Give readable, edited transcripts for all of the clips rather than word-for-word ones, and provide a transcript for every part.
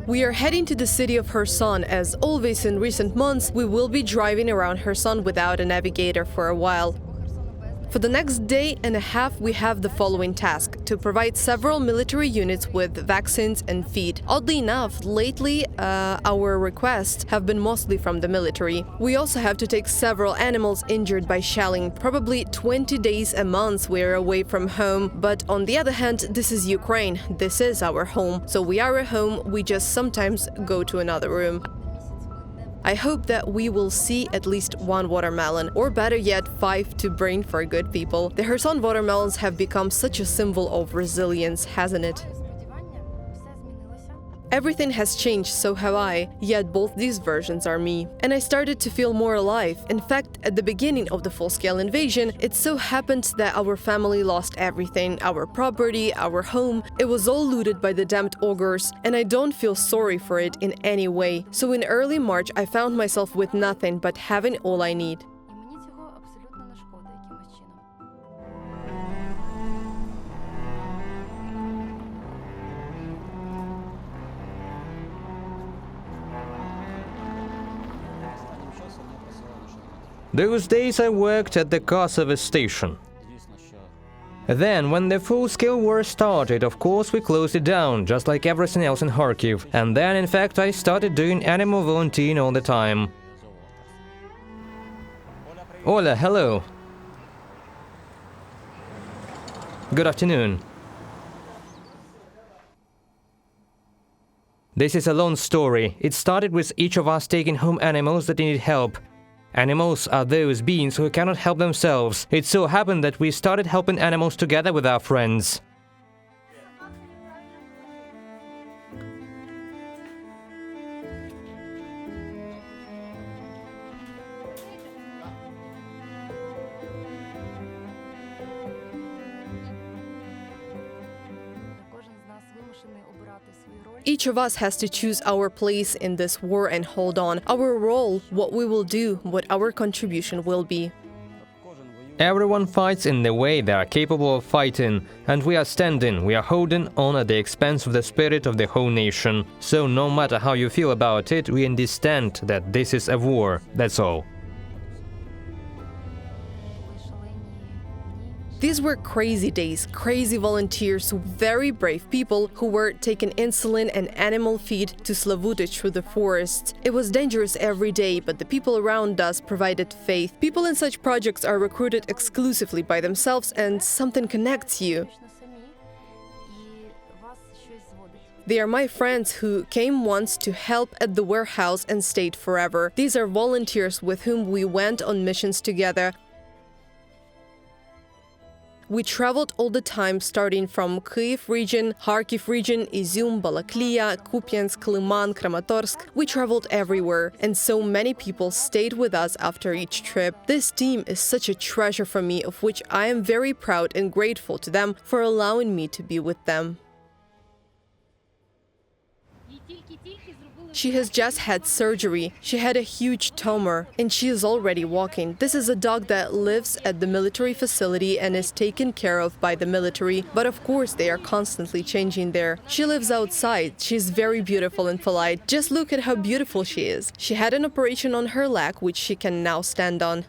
We are heading to the city of Kherson. As always in recent months, we will be driving around Kherson without a navigator for a while. For the next day and a half, we have the following task: to provide several military units with vaccines and feed. Oddly enough, lately, our requests have been mostly from the military. We also have to take several animals injured by shelling. Probably 20 days a month we are away from home. But on the other hand, this is Ukraine. This is our home. So we are at home, we just sometimes go to another room. I hope that we will see at least one watermelon, or better yet, 5 to bring for good people. The Kherson watermelons have become such a symbol of resilience, hasn't it? Everything has changed, so have I, yet both these versions are me. And I started to feel more alive. In fact, at the beginning of the full-scale invasion, it so happened that our family lost everything: our property, our home. It was all looted by the damned ogres, and I don't feel sorry for it in any way. So in early March, I found myself with nothing but having all I need. Those days I worked at the car service station. Then, when the full-scale war started, of course we closed it down, just like everything else in Kharkiv. And then, in fact, I started doing animal volunteering all the time. Ola, hello. Good afternoon. This is a long story. It started with each of us taking home animals that needed help. Animals are those beings who cannot help themselves. It so happened that we started helping animals together with our friends. Each of us has to choose our place in this war and hold on. Our role, what we will do, what our contribution will be. Everyone fights in the way they are capable of fighting, and we are standing, we are holding on at the expense of the spirit of the whole nation. So no matter how you feel about it, we understand that this is a war, that's all. These were crazy days, crazy volunteers, very brave people who were taking insulin and animal feed to Slavuty through the forests. It was dangerous every day, but the people around us provided faith. People in such projects are recruited exclusively by themselves, and something connects you. They are my friends who came once to help at the warehouse and stayed forever. These are volunteers with whom we went on missions together. We traveled all the time, starting from Kyiv region, Kharkiv region, Izyum, Balaklia, Kupiansk, Liman, Kramatorsk. We traveled everywhere, and so many people stayed with us after each trip. This team is such a treasure for me, of which I am very proud and grateful to them for allowing me to be with them. She has just had surgery. She had a huge tumor, and she is already walking. This is a dog that lives at the military facility and is taken care of by the military. But of course, they are constantly changing there. She lives outside. She's very beautiful and polite. Just look at how beautiful she is. She had an operation on her leg, which she can now stand on.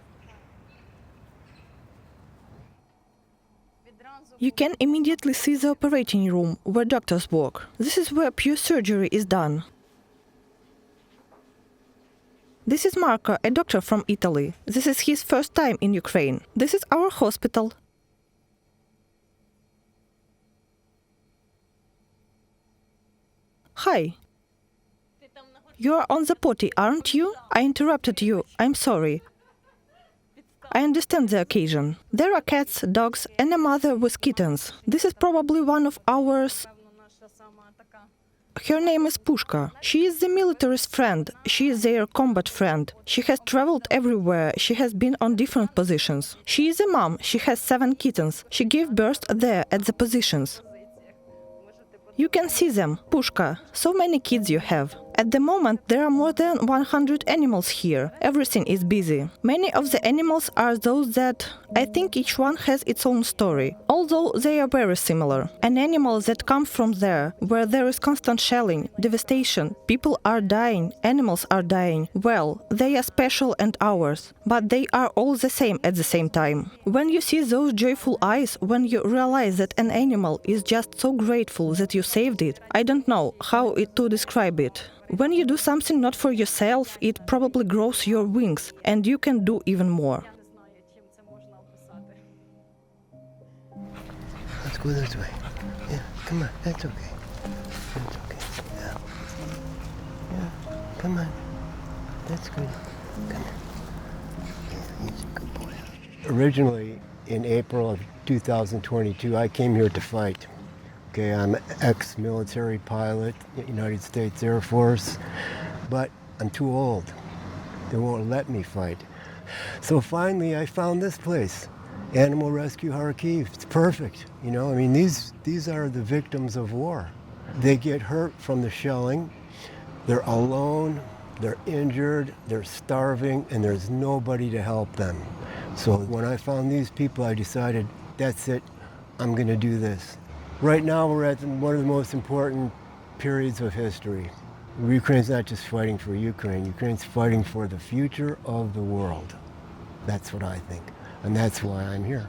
You can immediately see the operating room where doctors work. This is where pure surgery is done. This is Marco, a doctor from Italy. This is his first time in Ukraine. This is our hospital. Hi. You are on the potty, aren't you? I interrupted you. I'm sorry. I understand the occasion. There are cats, dogs, and a mother with kittens. This is probably one of ours. Her name is Pushka. She is the military's friend. She is their combat friend. She has traveled everywhere. She has been on different positions. She is a mom. She has 7 kittens. She gave birth there at the positions. You can see them. Pushka, so many kids you have. At the moment, there are more than 100 animals here. Everything is busy. Many of the animals are those that I think each one has its own story, although they are very similar. An animal that comes from there, where there is constant shelling, devastation, people are dying, animals are dying. Well, they are special and ours, but they are all the same at the same time. When you see those joyful eyes, when you realize that an animal is just so grateful that you saved it, I don't know how to describe it. When you do something not for yourself, it probably grows your wings, and you can do even more. Let's go this way. Yeah, come on, that's okay. That's okay. Yeah. Yeah, come on. That's good. Come on. Yeah, he's a good boy. Originally, in April of 2022, I came here to fight. Okay, I'm an ex-military pilot, United States Air Force, but I'm too old. They won't let me fight. So finally, I found this place, Animal Rescue Kharkiv. It's perfect, you know. I mean, these are the victims of war. They get hurt from the shelling. They're alone. They're injured. They're starving, and there's nobody to help them. So when I found these people, I decided, that's it. I'm going to do this. Right now, we're at one of the most important periods of history. Ukraine's not just fighting for Ukraine. Ukraine's fighting for the future of the world. That's what I think, and that's why I'm here.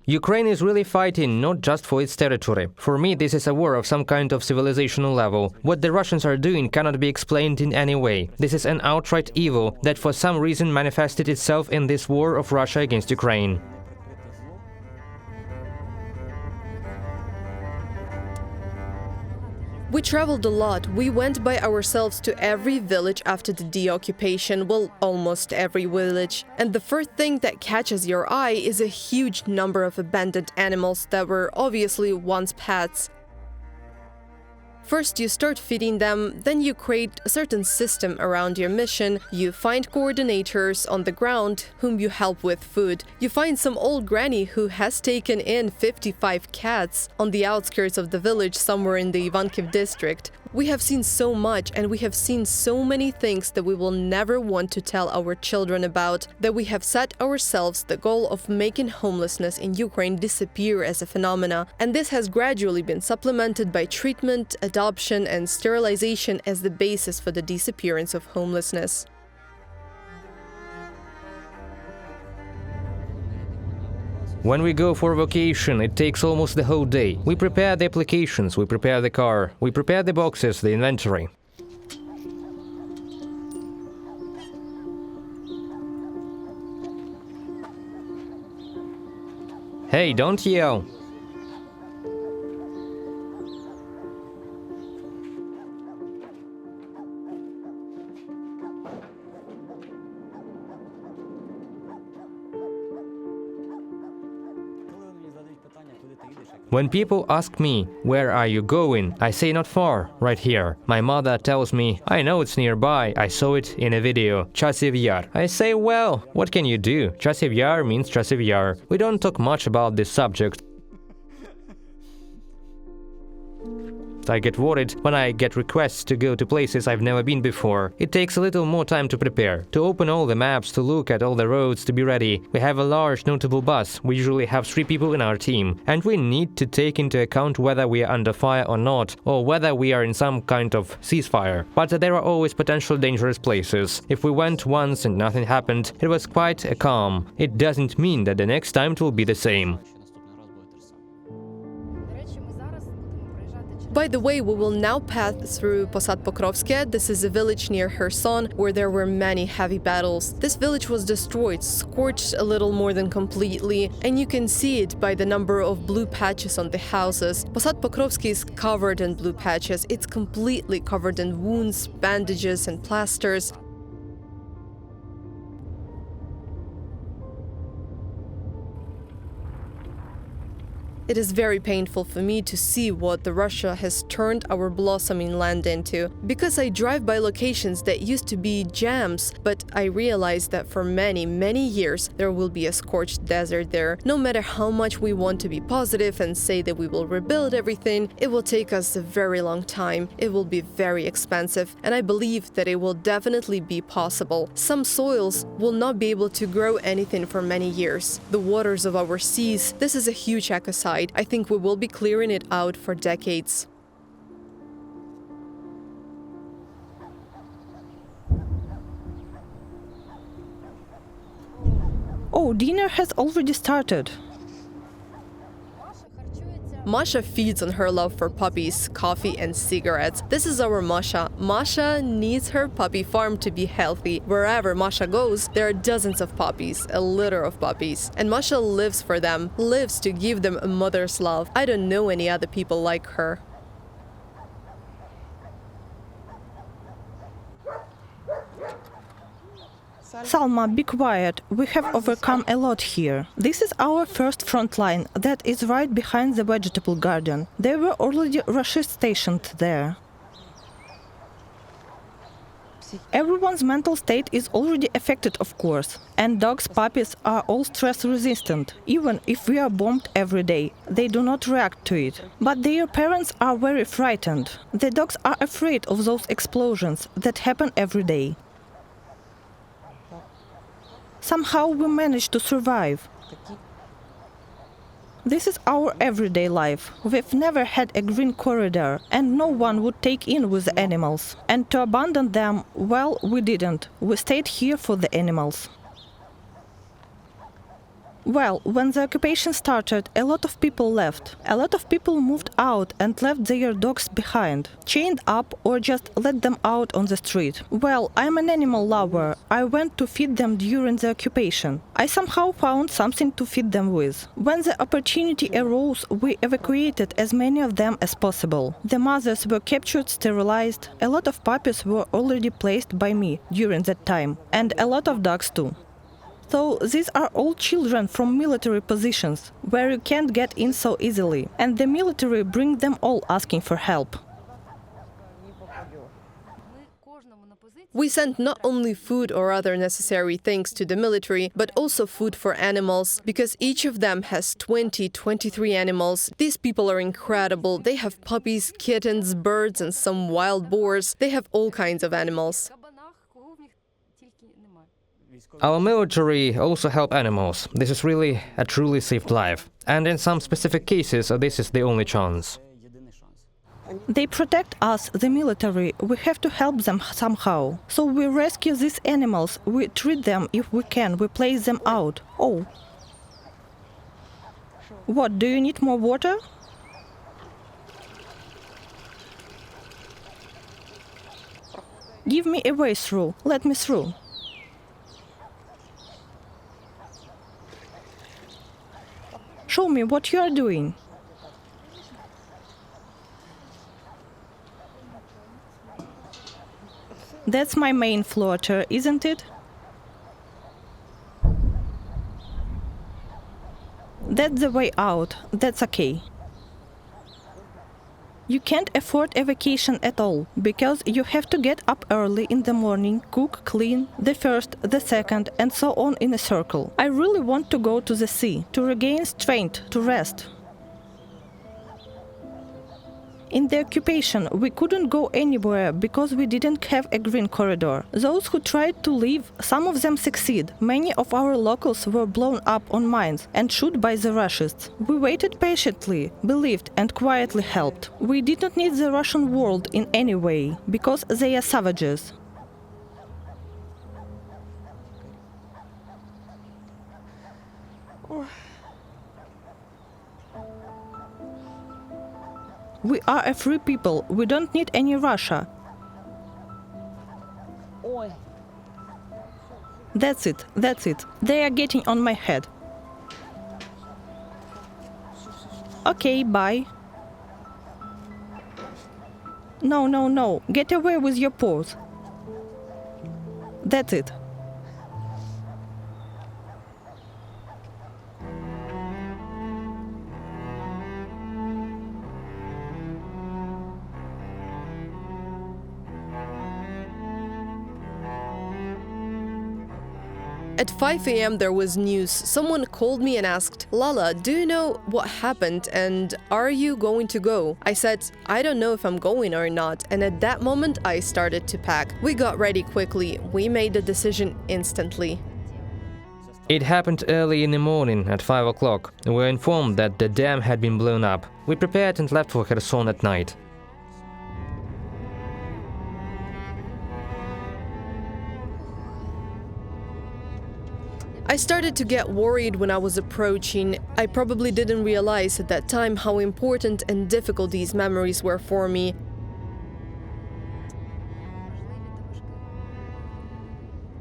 Ukraine is really fighting not just for its territory. For me, this is a war of some kind of civilizational level. What the Russians are doing cannot be explained in any way. This is an outright evil that for some reason manifested itself in this war of Russia against Ukraine. We traveled a lot. We went by ourselves to every village after the deoccupation, well, almost every village. And the first thing that catches your eye is a huge number of abandoned animals that were obviously once pets. First, you start feeding them, then you create a certain system around your mission. You find coordinators on the ground whom you help with food. You find some old granny who has taken in 55 cats on the outskirts of the village somewhere in the Kharkiv district. We have seen so much, and we have seen so many things that we will never want to tell our children about, that we have set ourselves the goal of making homelessness in Ukraine disappear as a phenomena. And this has gradually been supplemented by treatment, adoption, and sterilization as the basis for the disappearance of homelessness. When we go for vacation, it takes almost the whole day. We prepare the applications, we prepare the car, we prepare the boxes, the inventory. Hey, don't yell! When people ask me, where are you going, I say not far, right here. My mother tells me, I know it's nearby, I saw it in a video, Chasiv Yar. I say, well, what can you do? Chasiv Yar means Chasiv Yar. We don't talk much about this subject. I get worried when I get requests to go to places I've never been before. It takes a little more time to prepare, to open all the maps, to look at all the roads, to be ready. We have a large notable bus, we usually have 3 people in our team, and we need to take into account whether we are under fire or not, or whether we are in some kind of ceasefire. But there are always potential dangerous places. If we went once and nothing happened, it was quite a calm. It doesn't mean that the next time it will be the same. By the way, we will now pass through Posad Pokrovske. This is a village near Kherson where there were many heavy battles. This village was destroyed, scorched a little more than completely, and you can see it by the number of blue patches on the houses. Posad Pokrovske is covered in blue patches. It's completely covered in wounds, bandages, and plasters. It is very painful for me to see what the Russia has turned our blossoming land into, because I drive by locations that used to be jams, but I realize that for many, many years there will be a scorched desert there. No matter how much we want to be positive and say that we will rebuild everything, it will take us a very long time, it will be very expensive, and I believe that it will definitely be possible. Some soils will not be able to grow anything for many years. The waters of our seas, this is a huge ecocide. I think we will be clearing it out for decades. Oh, dinner has already started. Masha feeds on her love for puppies, coffee and cigarettes. This is our Masha. Masha needs her puppy farm to be healthy. Wherever Masha goes, there are dozens of puppies, a litter of puppies. And Masha lives for them, lives to give them a mother's love. I don't know any other people like her. Salma, be quiet. We have overcome a lot here. This is our first front line that is right behind the vegetable garden. There were already Russians stationed there. Everyone's mental state is already affected, of course. And dogs, puppies are all stress resistant. Even if we are bombed every day, they do not react to it. But their parents are very frightened. The dogs are afraid of those explosions that happen every day. Somehow we manage to survive. This is our everyday life. We've never had a green corridor, and no one would take in with the animals. And to abandon them, well, we didn't. We stayed here for the animals. Well, when the occupation started, a lot of people left. A lot of people moved out and left their dogs behind, chained up or just let them out on the street. Well, I'm an animal lover. I went to feed them during the occupation. I somehow found something to feed them with. When the opportunity arose, we evacuated as many of them as possible. The mothers were captured, sterilized. A lot of puppies were already placed by me during that time, and a lot of dogs too. So these are all children from military positions, where you can't get in so easily, and the military bring them all asking for help. We sent not only food or other necessary things to the military, but also food for animals, because each of them has 23 animals. These people are incredible. They have puppies, kittens, birds, and some wild boars. They have all kinds of animals. Our military also help animals. This is really a truly saved life. And in some specific cases, this is the only chance. They protect us, the military. We have to help them somehow. So we rescue these animals. We treat them if we can. We place them out. Oh. What, do you need more water? Give me a way through. Let me through. Show me what you are doing. That's my main floater, isn't it? That's the way out. That's okay. You can't afford a vacation at all, because you have to get up early in the morning, cook, clean, the first, the second, and so on in a circle. I really want to go to the sea, to regain strength, to rest. In the occupation, we couldn't go anywhere because we didn't have a green corridor. Those who tried to leave, some of them succeed. Many of our locals were blown up on mines and shot by the Russians. We waited patiently, believed and quietly helped. We did not need the Russian world in any way, because they are savages. We are a free people. We don't need any Russia. That's it. That's it. They are getting on my head. Okay, bye. No, no, no. Get away with your paws. That's it. At 5 a.m. there was news. Someone called me and asked, "Lala, do you know what happened and are you going to go?" I said, "I don't know if I'm going or not," and at that moment I started to pack. We got ready quickly. We made the decision instantly. It happened early in the morning at 5 o'clock. We were informed that the dam had been blown up. We prepared and left for Kherson at night. I started to get worried when I was approaching. I probably didn't realize at that time how important and difficult these memories were for me.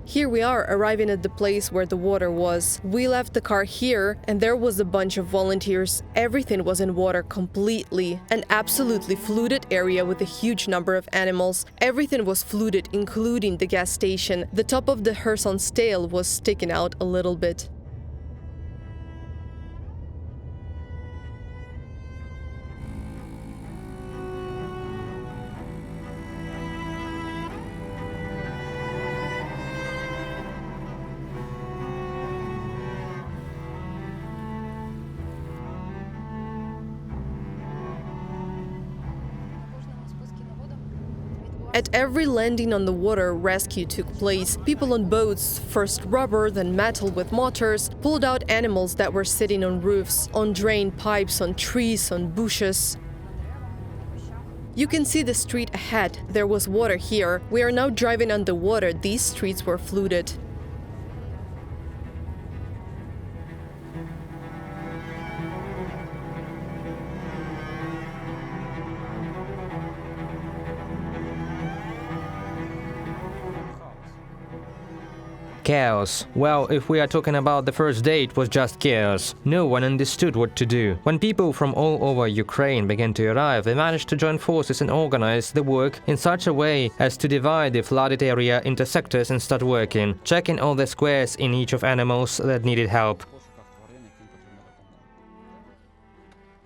Here we are, arriving at the place where the water was. We left the car here, and there was a bunch of volunteers. Everything was in water completely. An absolutely flooded area with a huge number of animals. Everything was flooded, including the gas station. The top of the Kherson's tail was sticking out a little bit. At every landing on the water, rescue took place. People on boats, first rubber, then metal with motors, pulled out animals that were sitting on roofs, on drain pipes, on trees, on bushes. You can see the street ahead. There was water here. We are now driving underwater. These streets were flooded. Chaos. Well, if we are talking about the first day, it was just chaos. No one understood what to do. When people from all over Ukraine began to arrive, they managed to join forces and organize the work in such a way as to divide the flooded area into sectors and start working, checking all the squares in each of animals that needed help.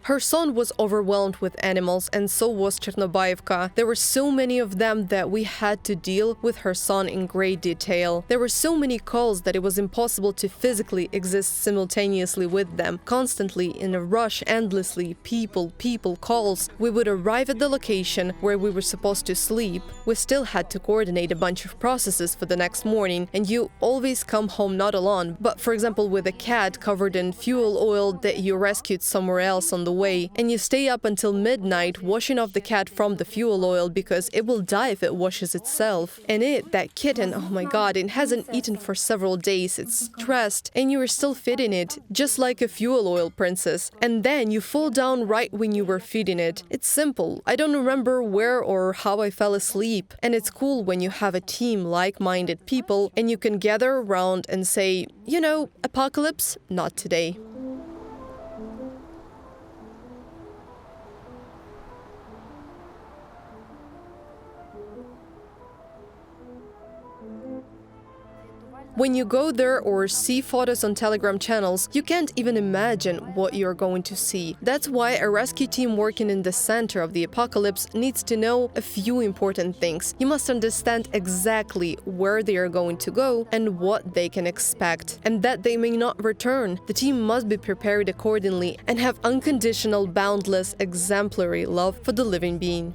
Kherson was overwhelmed with animals, and so was Chernobyevka. There were so many of them that we had to deal with Kherson in great detail. There were so many calls that it was impossible to physically exist simultaneously with them. Constantly, in a rush, endlessly, people, calls. We would arrive at the location where we were supposed to sleep. We still had to coordinate a bunch of processes for the next morning, and you always come home not alone, but for example with a cat covered in fuel oil that you rescued somewhere else on the way, and you stay up until midnight washing off the cat from the fuel oil because it will die if it washes itself. And that kitten, oh my god, it hasn't eaten for several days, it's stressed, and you are still feeding it, just like a fuel oil princess. And then you fall down right when you were feeding it. It's simple. I don't remember where or how I fell asleep. And it's cool when you have a team like-minded people and you can gather around and say, you know, apocalypse, not today. When you go there or see photos on Telegram channels, you can't even imagine what you're going to see. That's why a rescue team working in the center of the apocalypse needs to know a few important things. You must understand exactly where they are going to go and what they can expect, and that they may not return. The team must be prepared accordingly and have unconditional, boundless, exemplary love for the living being.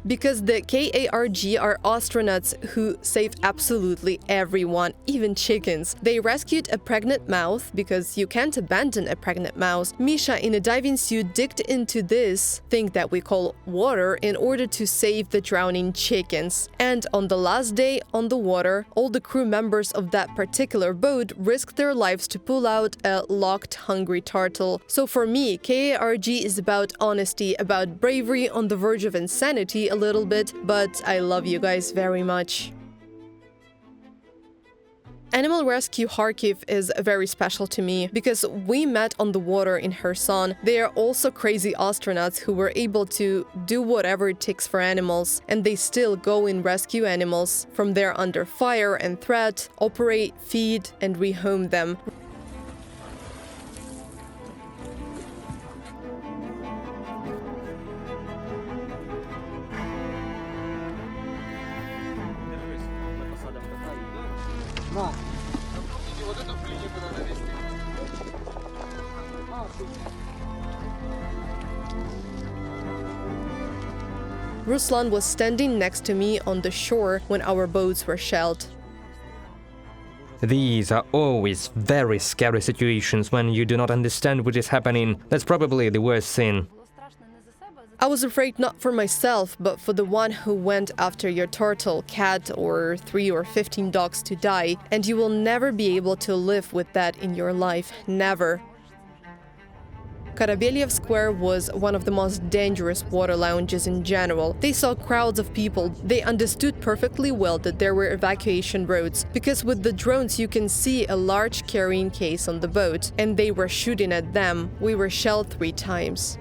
Because the KARG are astronauts who save absolutely everyone, even chickens. They rescued a pregnant mouse, because you can't abandon a pregnant mouse. Misha, in a diving suit, digged into this thing that we call water in order to save the drowning chickens. And on the last day on the water, all the crew members of that particular boat risked their lives to pull out a locked, hungry turtle. So for me, KARG is about honesty, about bravery on the verge of insanity a little bit, but I love you guys very much. Animal Rescue Kharkiv is very special to me because we met on the water in Kherson. They are also crazy astronauts who were able to do whatever it takes for animals, and they still go and rescue animals from there under fire and threat, operate, feed, and rehome them. Ruslan was standing next to me on the shore when our boats were shelled. These are always very scary situations when you do not understand what is happening. That's probably the worst thing. I was afraid not for myself, but for the one who went after your turtle, cat, or 3 or 15 dogs to die, and you will never be able to live with that in your life. Never. Korabeliev Square was one of the most dangerous water lounges in general. They saw crowds of people. They understood perfectly well that there were evacuation roads, because with the drones you can see a large carrying case on the boat, and they were shooting at them. We were shelled 3 times.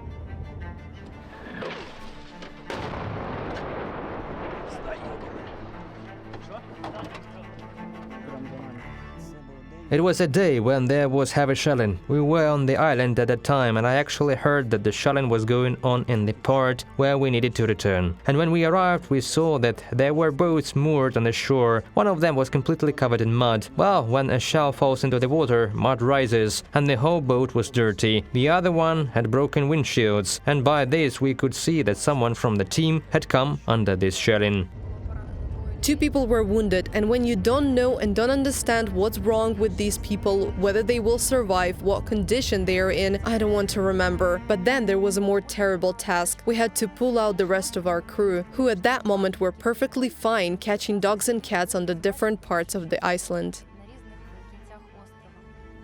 It was a day when there was heavy shelling. We were on the island at that time, and I actually heard that the shelling was going on in the port where we needed to return. And when we arrived, we saw that there were boats moored on the shore. One of them was completely covered in mud. Well, when a shell falls into the water, mud rises, and the whole boat was dirty. The other one had broken windshields, and by this we could see that someone from the team had come under this shelling. 2 people were wounded, and when you don't know and don't understand what's wrong with these people, whether they will survive, what condition they are in, I don't want to remember. But then there was a more terrible task. We had to pull out the rest of our crew, who at that moment were perfectly fine catching dogs and cats on the different parts of the island.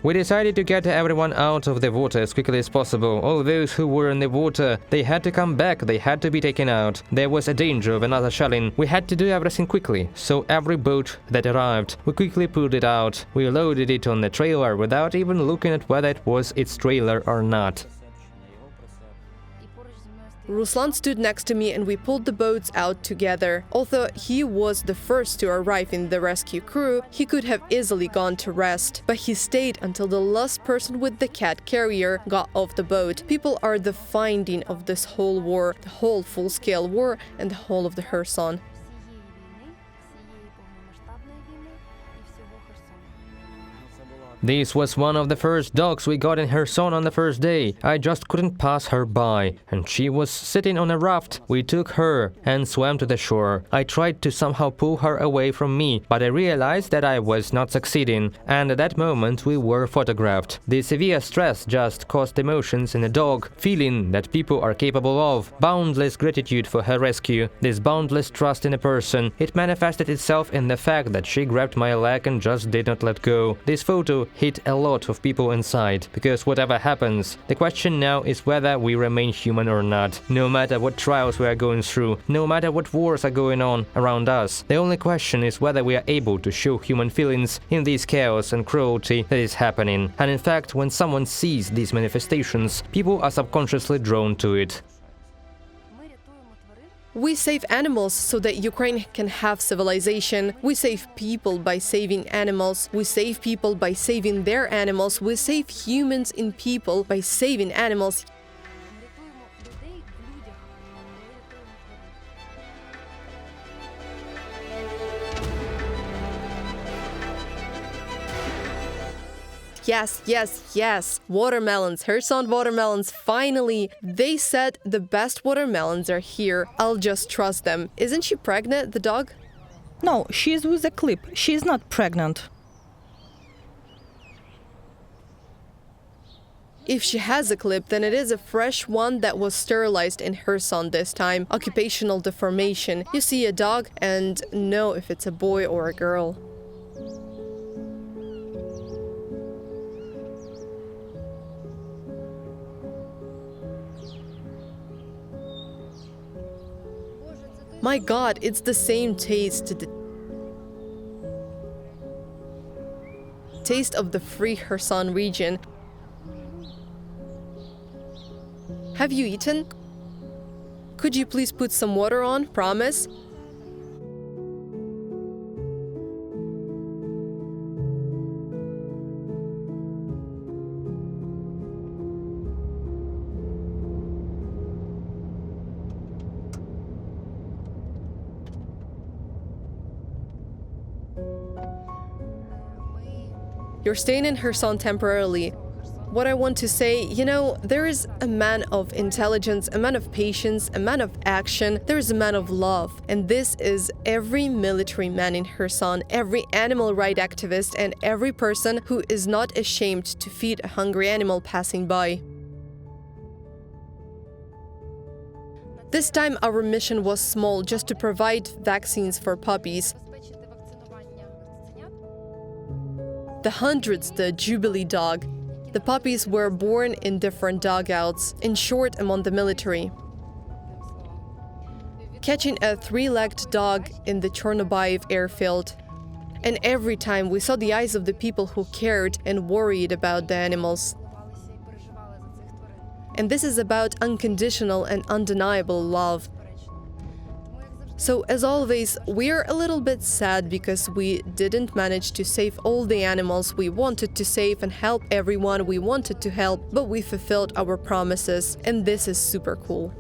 We decided to get everyone out of the water as quickly as possible. All those who were in the water, they had to come back, they had to be taken out. There was a danger of another shelling. We had to do everything quickly, so every boat that arrived, we quickly pulled it out. We loaded it on the trailer without even looking at whether it was its trailer or not. Ruslan stood next to me and we pulled the boats out together. Although he was the first to arrive in the rescue crew, he could have easily gone to rest. But he stayed until the last person with the cat carrier got off the boat. People are the finding of this whole war, the whole full-scale war, and the whole of the Kherson. This was one of the first dogs we got in Kherson on the first day. I just couldn't pass her by, and she was sitting on a raft. We took her and swam to the shore. I tried to somehow pull her away from me, but I realized that I was not succeeding, and at that moment we were photographed. The severe stress just caused emotions in a dog, feeling that people are capable of. Boundless gratitude for her rescue, this boundless trust in a person. It manifested itself in the fact that she grabbed my leg and just did not let go. This photo hit a lot of people inside, because whatever happens, the question now is whether we remain human or not. No matter what trials we are going through, no matter what wars are going on around us, the only question is whether we are able to show human feelings in this chaos and cruelty that is happening. And in fact, when someone sees these manifestations, people are subconsciously drawn to it. We save animals so that Ukraine can have civilization. We save people by saving animals. We save people by saving their animals. We save humans in people by saving animals. Yes, yes, yes. Watermelons, Kherson watermelons, finally. They said the best watermelons are here. I'll just trust them. Isn't she pregnant, the dog? No, she's with a clip. She's not pregnant. If she has a clip, then it is a fresh one that was sterilized in Kherson this time. Occupational deformation. You see a dog and know if it's a boy or a girl. My God, it's the same taste. The taste of the free Kherson region. Have you eaten? Could you please put some water on? Promise? You're staying in Kherson temporarily. What I want to say, there is a man of intelligence, a man of patience, a man of action, there is a man of love. And this is every military man in Kherson, every animal rights activist, and every person who is not ashamed to feed a hungry animal passing by. This time our mission was small, just to provide vaccines for puppies. The hundreds, the Jubilee dog. The puppies were born in different dugouts, in short, among the military. Catching a three-legged dog in the Chernobyl airfield. And every time we saw the eyes of the people who cared and worried about the animals. And this is about unconditional and undeniable love. So, as always, we're a little bit sad because we didn't manage to save all the animals we wanted to save and help everyone we wanted to help, but we fulfilled our promises, and this is super cool.